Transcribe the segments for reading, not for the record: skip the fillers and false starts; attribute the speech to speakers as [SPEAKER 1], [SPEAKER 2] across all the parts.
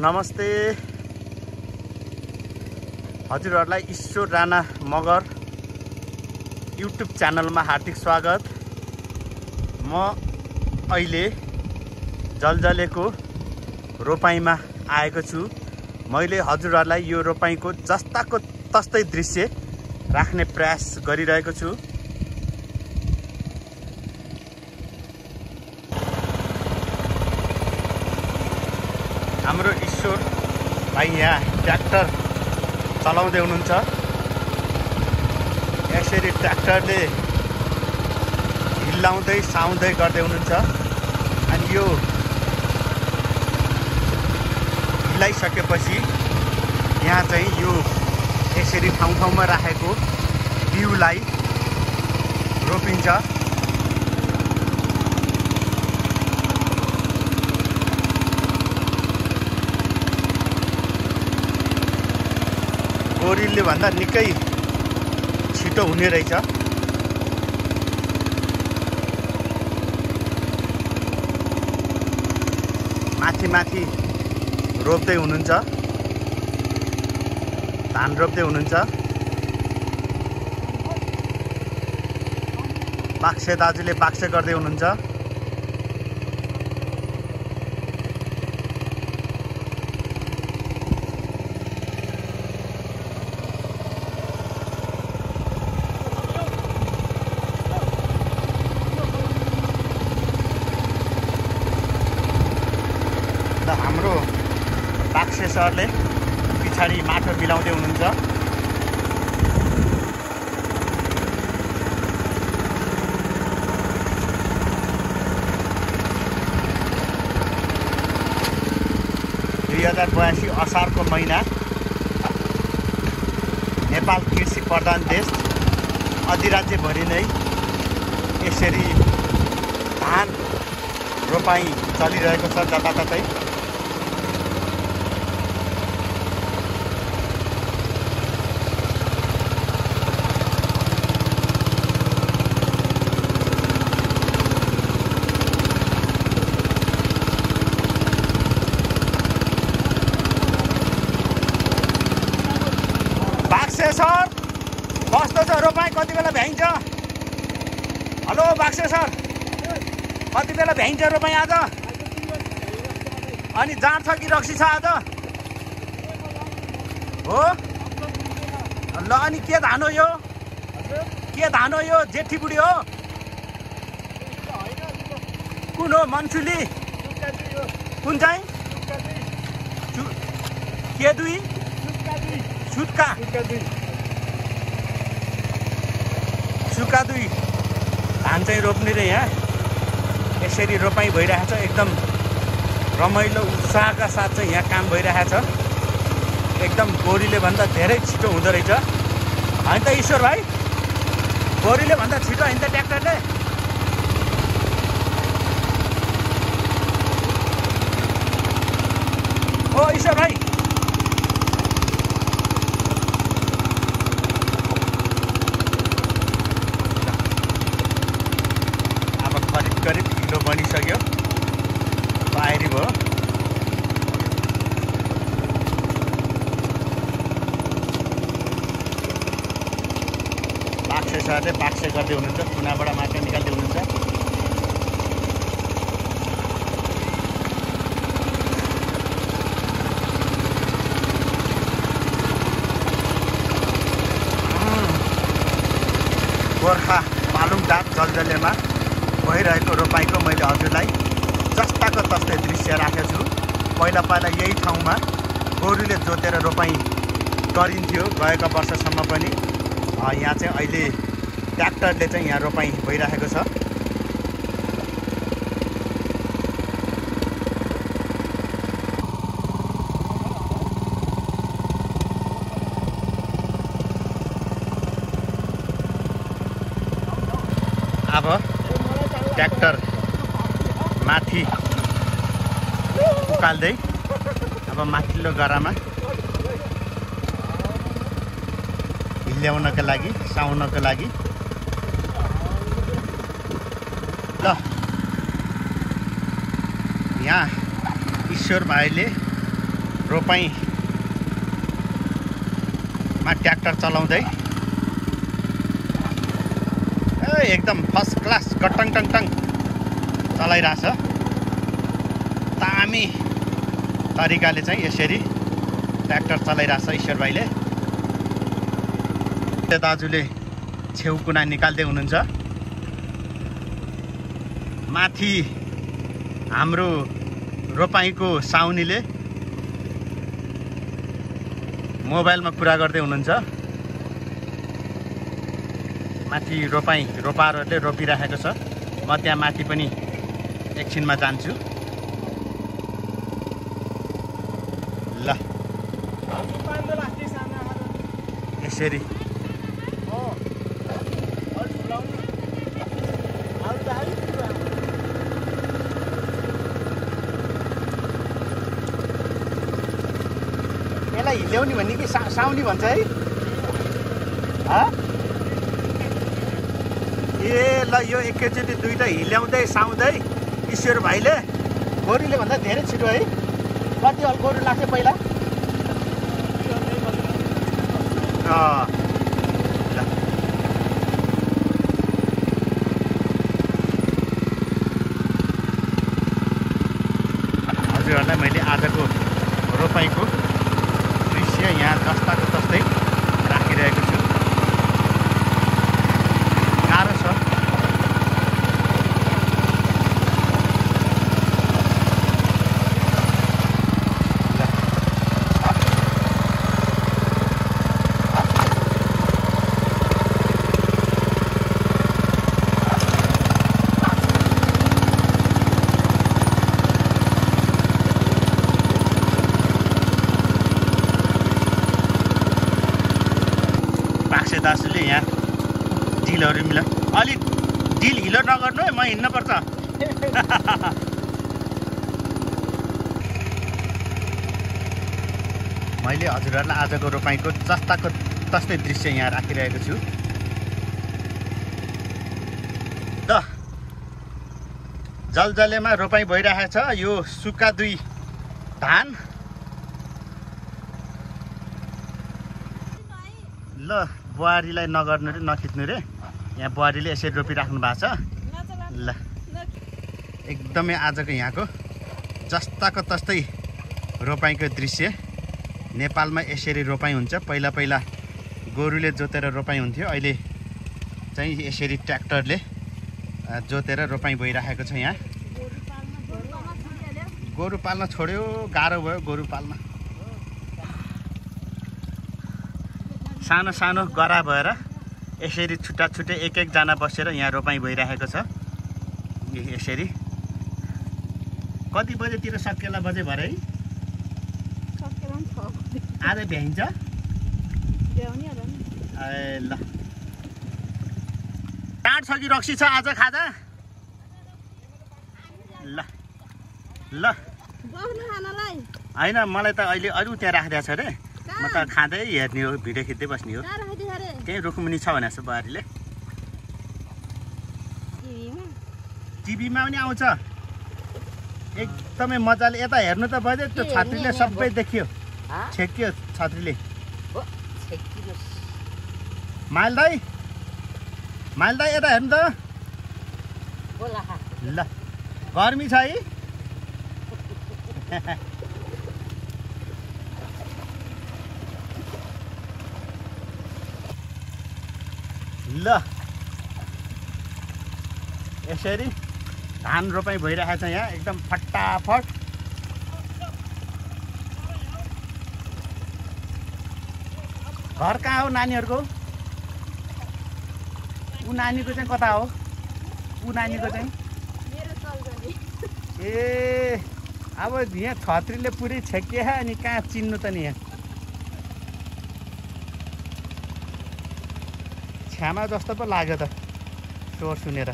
[SPEAKER 1] नमस्ते हजुरहरूलाई ईश्वर राणा मगर युट्युब च्यानलमा हार्दिक स्वागत। म अहिले जलजलेको रोपाईँमा आएको छु। मैले हजुरहरूलाई यो रोपाईँको जस्ताको तस्तै दृश्य राख्ने प्रयास गरिरहेको छु। हाम्रो ईश्वर भाइ यहाँ ट्र्याक्टर चलाउँदै हुनुहुन्छ। यसरी ट्र्याक्टरले हिलाउँदै साउँदै गर्दै हुनुहुन्छ। अनि यो हिलाइसकेपछि यहाँ चाहिँ यो यसरी ठाउँ ठाउँमा राखेको बिउलाई रोपिन्छ। गोरिलले भन्दा निकै छिटो हुने रहेछ। माथि माथि रोप्दै हुनुहुन्छ, धान रोप्दै हुनुहुन्छ। बाक्से दाजुले बाक्से गर्दै हुनुहुन्छ। हाम्रो बाक्से सरले पछाडि माटो मिलाउँदै हुनुहुन्छ। दुई 2082 असारको महिना नेपाल कृषि प्रधान देश, अधिराज्यभरि नै यसरी धान रोपाईँ चलिरहेको छ जताततै। बाक्से सर कस्तो छ रोपाईँ, कति बेला भ्याइन्छ? हेलो बाक्से सर, कति बेला भ्याइन्छ रोपाईँ आज? अनि जाँड छ कि रक्सी छ आज? हो ल, अनि के धान हो यो? के धान हो यो? जेठी बुढी हो? कुन हो? मन्सुली? कुन चाहिँ? के दुई? सुटका सुका दुई धान चाहिँ रोप्ने रे। यहाँ यसरी रोपाईँ भइरहेछ। एकदम रमाइलो उत्साहका साथ चाहिँ यहाँ काम भइरहेछ। एकदम गोरीले भन्दा धेरै छिटो हुँदो रहेछ होइन त ईश्वर भाइ? गोरीले भन्दा छिटो होइन त ट्र्याक्टरले? ओ ईश्वर भाइ, करिब किलो बनिसक्यो, पायरी भयो। बाक्से सरले बाक्से गर्दै हुनुहुन्छ, कुनाबाट माटो निकाल्दै हुनुहुन्छ। गोर्खा बालुङटार जलजलेमा भइरहेको रोपाईँको मैले हजुरलाई जस्ताको तस्तै दृश्य राखेको छु। पहिला यही ठाउँमा गोरुले जोतेर रोपाईँ गरिन्थ्यो गएका वर्षसम्म पनि। यहाँ चाहिँ अहिले ट्र्याक्टरले चाहिँ यहाँ रोपाईँ भइरहेको छ। अब ट्र्याक्टर माथि उकाल्दै अब माथिल्लो गरामा हिल्याउनका लागि, साउनको लागि। ल यहाँ ईश्वर भाइले रोपाईँमा ट्र्याक्टर चलाउँदै एकदम फर्स्ट क्लास गटङ टङ टङ चलाइरहेछ। दामी तरिकाले चाहिँ यसरी ट्र्याक्टर चलाइरहेछ ईश्वर भाइले। दाजुले छेउ कुना निकाल्दै हुनुहुन्छ। माथि हाम्रो रोपाईँको साउनीले मोबाइलमा कुरा गर्दै हुनुहुन्छ। माथि रोपारहरूले रोपिराखेको छ। म त्यहाँ माथि पनि एकछिनमा जान्छु। ल यसरी यसलाई हिल्याउने भन्ने कि साउनी भन्छ है? ए ल यो एकैचोटि दुईटा हिल्याउँदै साउँदै ईश्वर भाइले गोरुले भन्दा धेरै छिटो है। कति गोरु लाग्छ पहिला? हजुरहरूलाई मैले आजको रोपाईँको दृश्य यहाँ जस्ताको तस्तै राखिरहेको छु। गाह्रो छ। दाजुले यहाँ डिलहरू मिला अलिक डिल हिलो नगर्नु है, म हिँड्नुपर्छ। मैले हजुरहरूलाई आजको रोपाईँको जस्ताको तस्तै दृश्य यहाँ राखिरहेको छु। ल जलजलेमा रोपाईँ भइरहेको छ। यो सुक्खा 2 धान। ल बुहारीलाई नगर्नु रे, नखिच्नु रे। यहाँ बुहारीले यसरी रोपिराख्नु भएको छ। ल एकदमै आजको यहाँको जस्ताको तस्तै रोपाईँको दृश्य। नेपालमा यसरी रोपाईँ हुन्छ। पहिला पहिला गोरुले जोतेर रोपाईँ हुन्थ्यो, अहिले चाहिँ यसरी ट्र्याक्टरले जोतेर रोपाईँ भइरहेको छ। यहाँ गोरु पाल्न छोड्यो, गाह्रो भयो गोरु पाल्न। सानो सानो गरा भएर यसरी छुट्टा छुट्टै एक एकजना बसेर यहाँ रोपाईँ भइरहेको छ। यसरी कति बजेतिर सकेला बजे भरे है? आज भ्याइन्छ? ए ल टाढ छ कि रक्सी छ आज खाजा? ल ल होइन, मलाई त अहिले अरू त्यहाँ राखिदिएको छ अरे। म त खाँदै हेर्ने हो, भिडियो खिच्दै बस्ने हो। त्यही रुखमुनि छ भनेको छ बुहारीले। टिभीमा पनि आउँछ एकदमै मजाले। यता हेर्नु त बजे त्यो छत्रीले सबै देखियो, छेक्यो छत्रीले। माइल दाई यता हेर्नु त। ल गर्मी छ है? ल यसरी धान रोपाईँ भइरहेको छ यहाँ एकदम फटाफट। घर कहाँ हो नानीहरूको? ऊ नानीको चाहिँ कता हो? ऊ नानीको चाहिँ ए अब यहाँ छत्रीले पुरै छेकिए अनि कहाँ चिन्नु त नि। यहाँ छ्यामा जस्तो पो लाग्यो त स्वर सुनेर।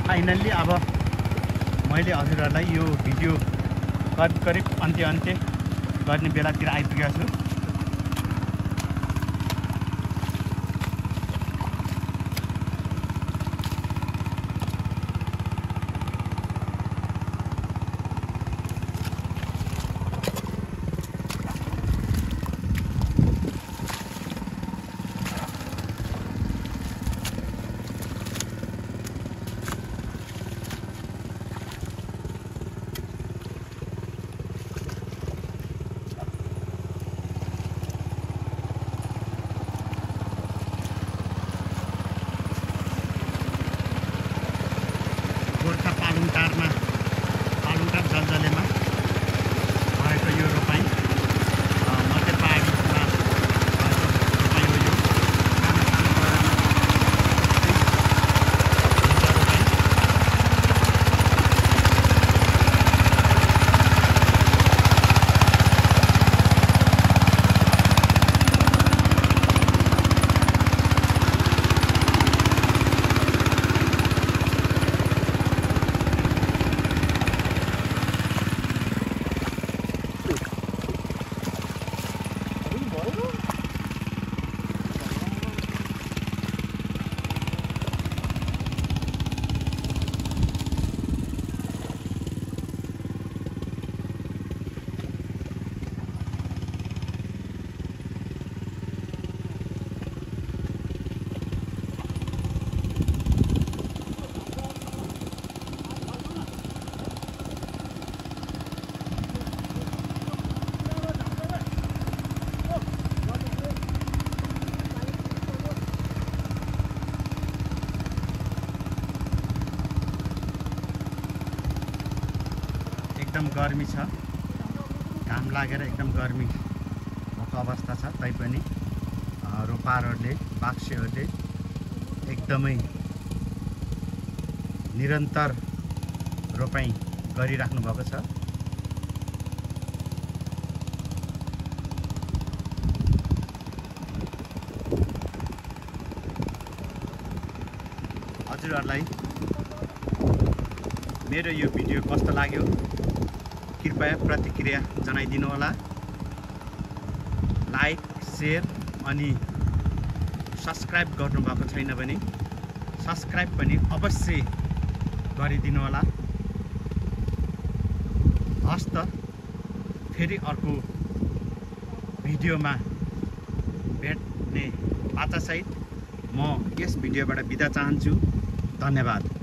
[SPEAKER 1] फाइनल्ली अब मैले हजुरहरूलाई यो भिडियो करिब अन्त्य गर्ने बेलातिर आइपुगेको छु। गोर्खा पालुङटार जलजलेमा भएको यो रोपाइँ मध्य पहाडीमा रोपाइँ हो। यो एकदम गर्मी छ, घाम लागेर एकदम गर्मी भएको अवस्था छ। तैपनि रोपारहरूले बाक्सेहरूले एकदमै निरन्तर रोपाइँ गरिराख्नु भएको छ। हजुरहरूलाई मेरो यो भिडियो कस्तो लाग्यो कृपया प्रतिक्रिया जनाइदिनु होला। लाइक, शेयर अनि सब्सक्राइब गर्नुभएको छैन भने सब्सक्राइब पनि अवश्य गरिदिनु होला। हस्त फेरि अर्को भिडियोमा भेट्ने बाचासहित म यस भिडियोबाट बिदा चाहन्छु। धन्यवाद।